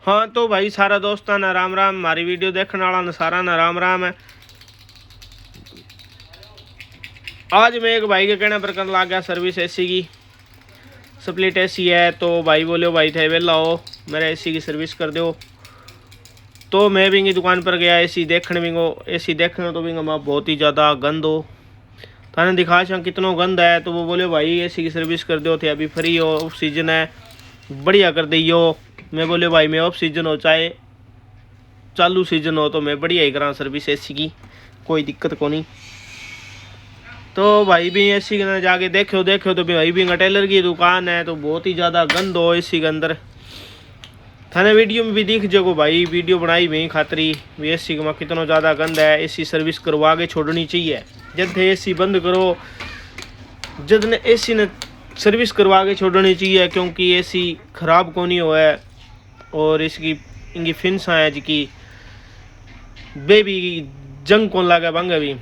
हाँ तो भाई सारा दोस्तां ना राम राम, मारी वीडियो देखने वाला सारा ना राम राम है। आज मैं एक भाई के कहने पर करने लग गया सर्विस एसी की। सप्लिट एसी है तो भाई बोले भाई थे वेला हो मेरे एसी की सर्विस कर दो। तो मैं भी इनकी दुकान पर गया एसी देखने भी एसी देखने तो भी बहुत ही ज़्यादा गंद हो थाने दिखा छा कितनो गंद है। तो वो बोले भाई एसी की सर्विस कर दो थे, अभी फ्री हो ऑफ सीजन है बढ़िया कर दियो। मैं बोले भाई मैं ऑफ सीजन हो चाहे चालू सीजन हो तो मैं बढ़िया ही करा सर्विस एसी की, कोई दिक्कत को नहीं। तो भाई भी एसी के अंदर जाके देखो तो भाई भी टेलर की दुकान है तो बहुत ही ज़्यादा गंद हो एसी के अंदर। थाने वीडियो में भी दिख जाओ भाई, वीडियो बनाई वही खातरी भी एसी में कितना ज़्यादा गंद है। एसी सर्विस करवा के छोड़नी चाहिए, जब थे एसी बंद करो जब ने एसी ने सर्विस करवा के छोड़नी चाहिए, क्योंकि एसी ख़राब को नहीं हुआ है और इसकी इनकी फिंसा है जिकी बेबी जंग कौन लगा बंग अभी।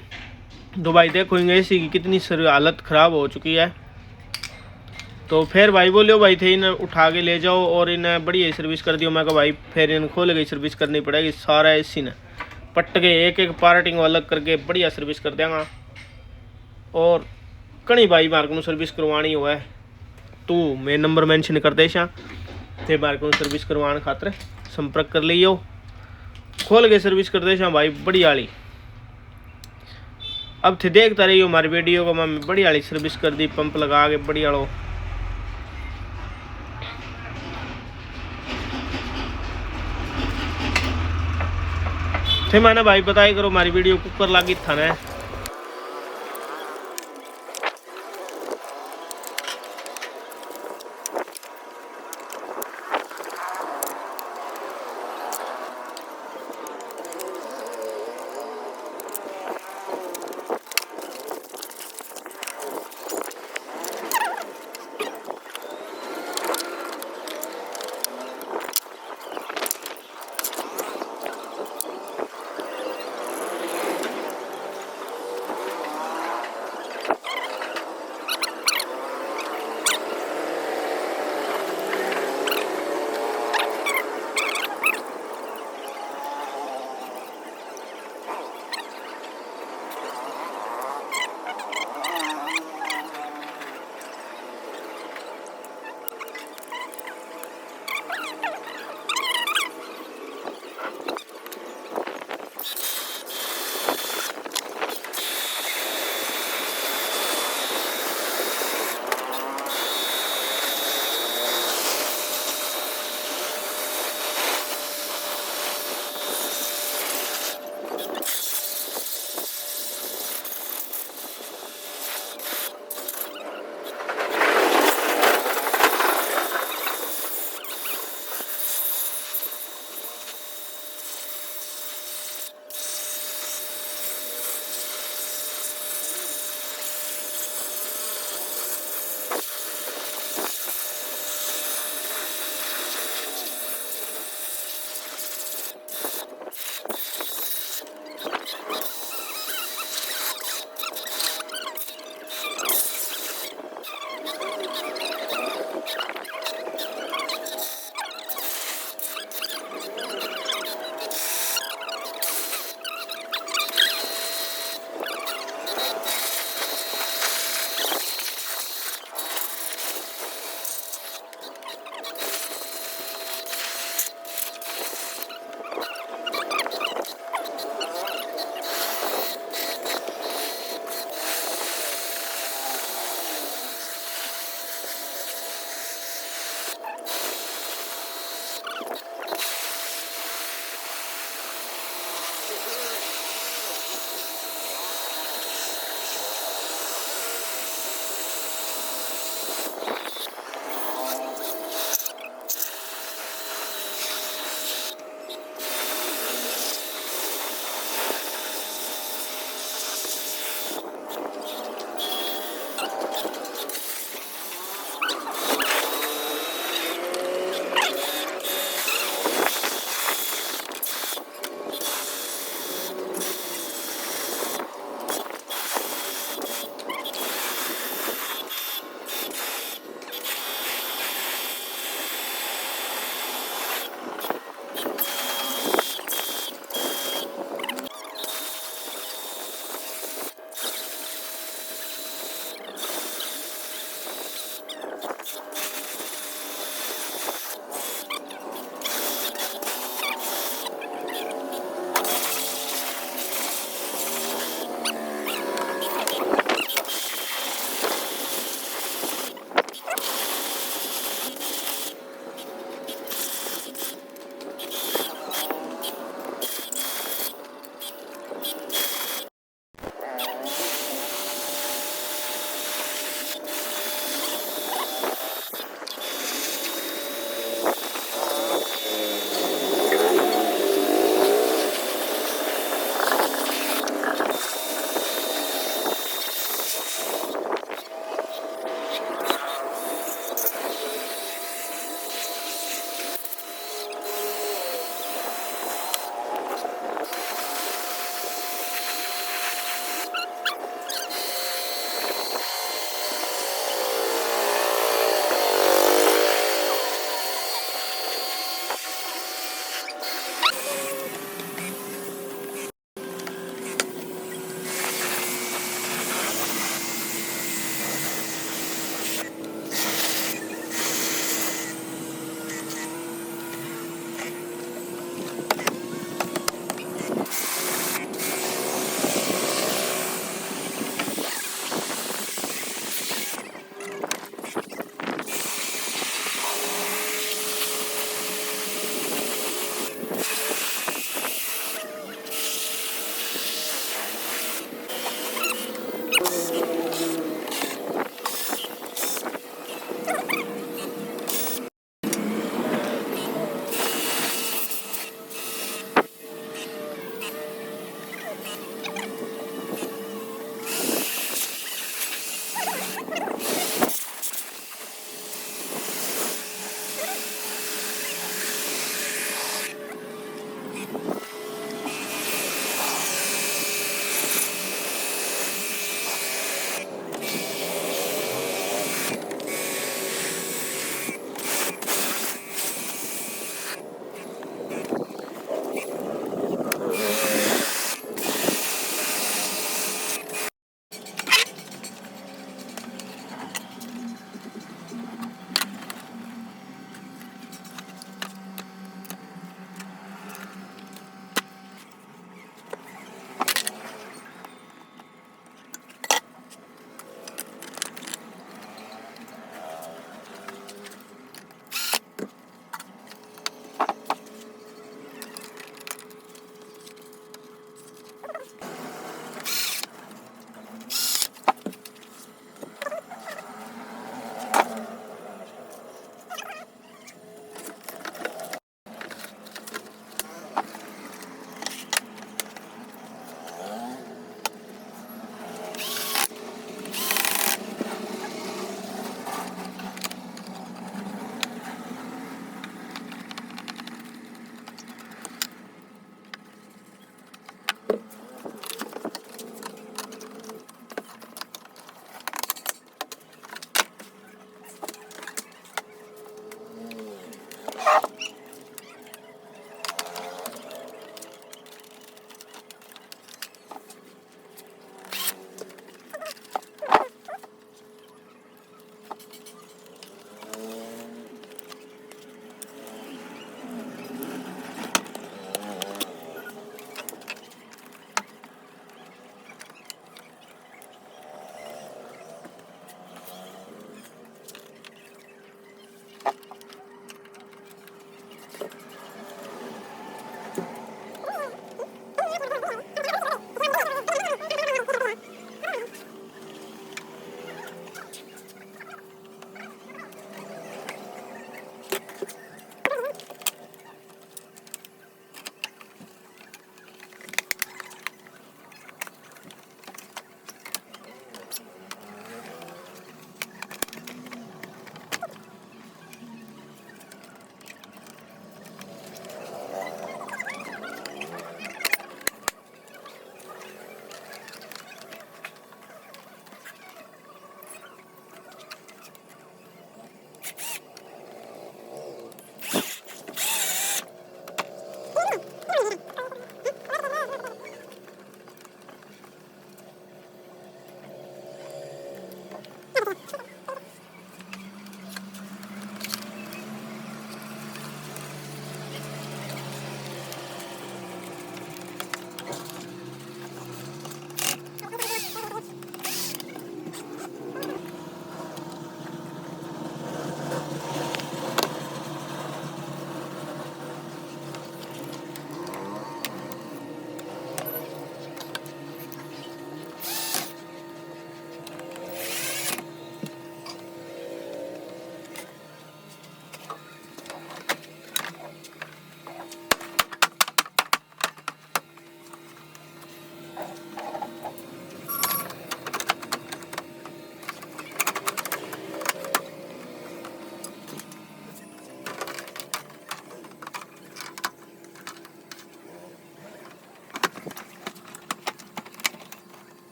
तो भाई देखो एसी की कितनी हालत ख़राब हो चुकी है। तो फिर भाई बोलियो भाई थे इन्हें उठा के ले जाओ और इन्हें बढ़िया सर्विस कर दियो। मैं कहा भाई फिर इन्हें खोल के सर्विस करनी पड़ेगी, सारा एसी ने पट के एक एक पार्टिंग अलग करके बढ़िया सर्विस कर देंगा। और कहीं भाई मार्क को सर्विस करवानी हुआ है तो मैं नंबर मेंशन कर देशा थे मार्क को सर्विस करवाने खातर संपर्क कर लियो, खोल के सर्विस कर देशा भाई बढ़िया वाली। अब थे देखता रहियो हमारी वीडियो को, मैं बढ़िया वाली सर्विस कर दी पंप लगा के बढ़िया वालों। थे मैंने भाई बताई करो हमारी वीडियो कुकर लागी था ना।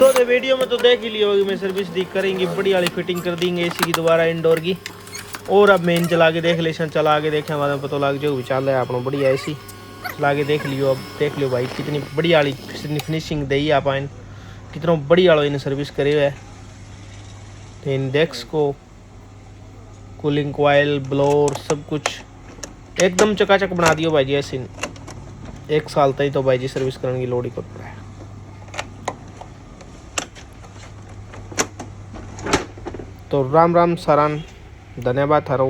तो दे वीडियो में तो देख ही लिया होगी, मैं सर्विस दी करेंगे, बड़ी वाली फिटिंग कर देंगे एसी की दोबारा इंडोर की। और अब मेन चला के देख ले, चला के देखे हमारा पता लग जाए चल रहा है अपना बढ़िया एसी। चला के देख लियो, अब देख लियो भाई कितनी बड़ी वाली फिनिशिंग दी आप इन, कितना बड़ी वाला इन्हें सर्विस करे हुआ है। तो इंडेक्स को कूलिंग कॉइल ब्लोअर सब कुछ एकदम चकाचक बना दियो भाई जी ऐसे। 1 साल तक तो भाई जी सर्विस करने की लोड़ ही पड़ रहा है। तो राम राम सरान, धन्यवाद थारो।